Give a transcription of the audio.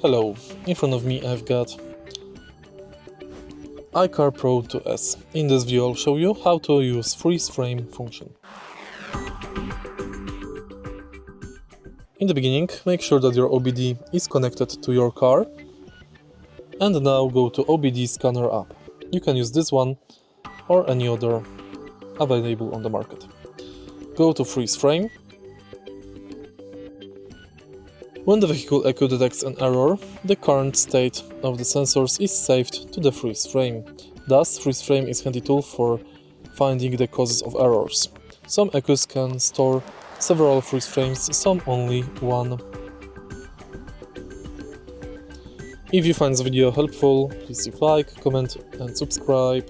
Hello, in front of me I've got Icar Pro 2S. In this video I'll show you how to use freeze frame function. In the beginning, make sure that your OBD is connected to your car, and now go to OBD scanner app. You can use this one or any other available on the market. Go to freeze frame. When the vehicle echo detects an error, the current state of the sensors is saved to the freeze frame. Thus, freeze frame is a handy tool for finding the causes of errors. Some echoes can store several freeze frames, some only one. If you find this video helpful, please leave a like, comment and subscribe.